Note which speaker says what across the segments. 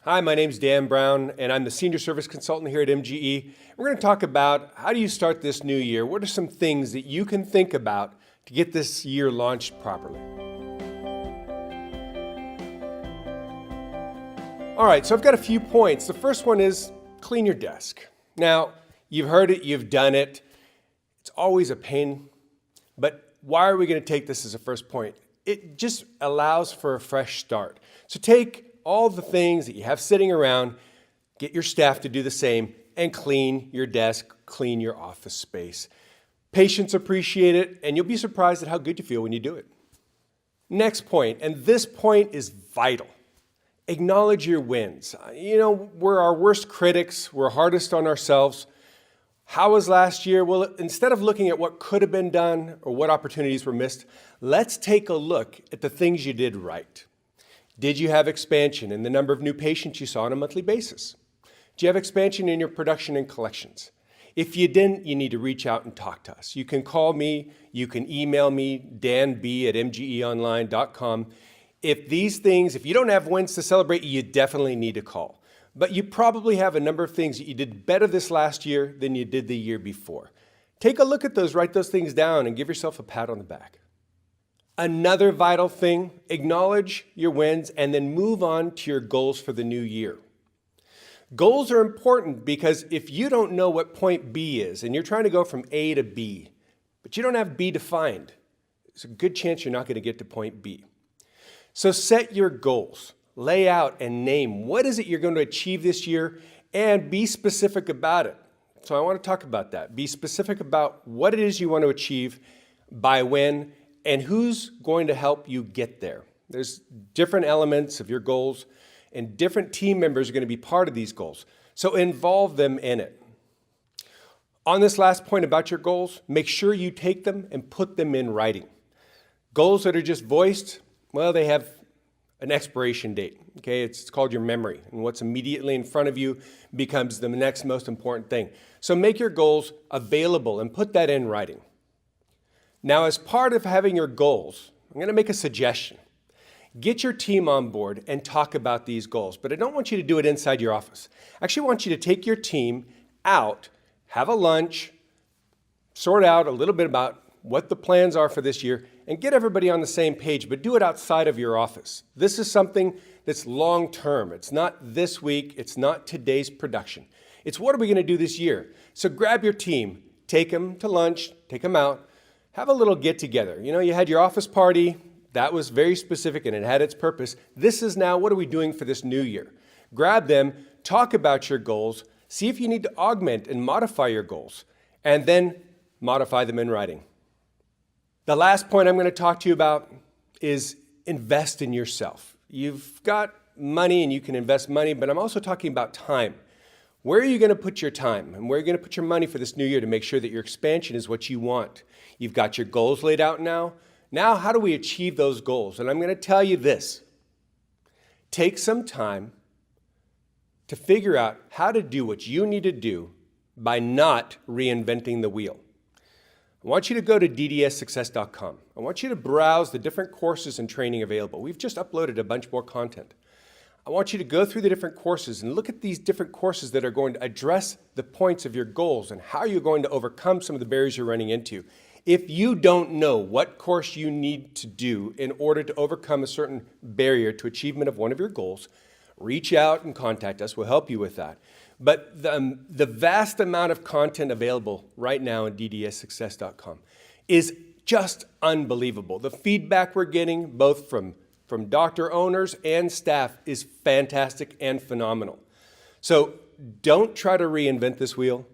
Speaker 1: Hi, my name's Dan Brown, and I'm the Senior Service Consultant here at MGE. We're going to talk about how do you start this new year? What are some things that you can think about to get this year launched properly? All right, so I've got a few points. The first one is clean your desk. Now, you've heard it, you've done it. It's always a pain, but why are we going to take this as a first point? It just allows for a fresh start. So take all the things that you have sitting around, get your staff to do the same, and clean your desk, clean your office space. Patients appreciate it, and you'll be surprised at how good you feel when you do it. Next point, and this point is vital. Acknowledge your wins. You know, we're our worst critics, we're hardest on ourselves. How was last year? Well, instead of looking at what could have been done or what opportunities were missed, let's take a look at the things you did right. Did you have expansion in the number of new patients you saw on a monthly basis? Do you have expansion in your production and collections? If you didn't, you need to reach out and talk to us. You can call me, you can email me, danb@mgeonline.com. If you don't have wins to celebrate, you definitely need to call. But you probably have a number of things that you did better this last year than you did the year before. Take a look at those, write those things down, and give yourself a pat on the back. Another vital thing, acknowledge your wins and then move on to your goals for the new year. Goals are important because if you don't know what point B is and you're trying to go from A to B, but you don't have B defined, there's a good chance you're not going to get to point B. So set your goals, lay out and name what is it you're going to achieve this year and be specific about it. So I want to talk about that. Be specific about what it is you want to achieve, by when, and who's going to help you get there. There's different elements of your goals, and different team members are going to be part of these goals. So involve them in it. On this last point about your goals, make sure you take them and put them in writing. Goals that are just voiced, well, they have an expiration date. Okay, it's called your memory, and what's immediately in front of you becomes the next most important thing. So make your goals available and put that in writing. Now, as part of having your goals, I'm going to make a suggestion. Get your team on board and talk about these goals, but I don't want you to do it inside your office. I actually want you to take your team out, have a lunch, sort out a little bit about what the plans are for this year, and get everybody on the same page, but do it outside of your office. This is something that's long-term. It's not this week. It's not today's production. It's what are we going to do this year? So grab your team, take them to lunch, take them out, have a little get-together. You know, you had your office party. That was very specific, and it had its purpose. This is now, what are we doing for this new year? Grab them, talk about your goals, see if you need to augment and modify your goals, and then modify them in writing. The last point I'm going to talk to you about is invest in yourself. You've got money and you can invest money, but I'm also talking about time. Where are you going to put your time and where are you going to put your money for this new year to make sure that your expansion is what you want? You've got your goals laid out now. Now, how do we achieve those goals? And I'm going to tell you this. Take some time to figure out how to do what you need to do by not reinventing the wheel. I want you to go to ddssuccess.com. I want you to browse the different courses and training available. We've just uploaded a bunch more content. I want you to go through the different courses and look at these different courses that are going to address the points of your goals and how you're going to overcome some of the barriers you're running into. If you don't know what course you need to do in order to overcome a certain barrier to achievement of one of your goals, reach out and contact us. We'll help you with that. But the vast amount of content available right now on ddssuccess.com is just unbelievable. The feedback we're getting, both from doctor owners and staff, is fantastic and phenomenal. So don't try to reinvent this wheel.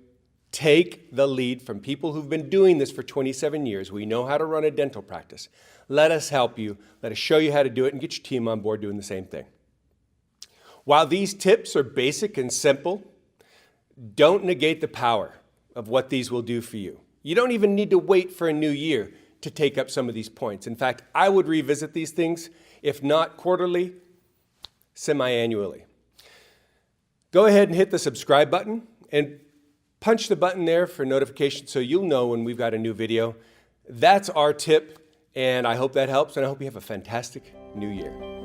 Speaker 1: Take the lead from people who've been doing this for 27 years. We know how to run a dental practice. Let us help you. Let us show you how to do it and get your team on board doing the same thing. While these tips are basic and simple, don't negate the power of what these will do for you. You don't even need to wait for a new year to take up some of these points. In fact, I would revisit these things, if not quarterly, semi-annually. Go ahead and hit the subscribe button and punch the button there for notifications so you'll know when we've got a new video. That's our tip, and I hope that helps, and I hope you have a fantastic new year.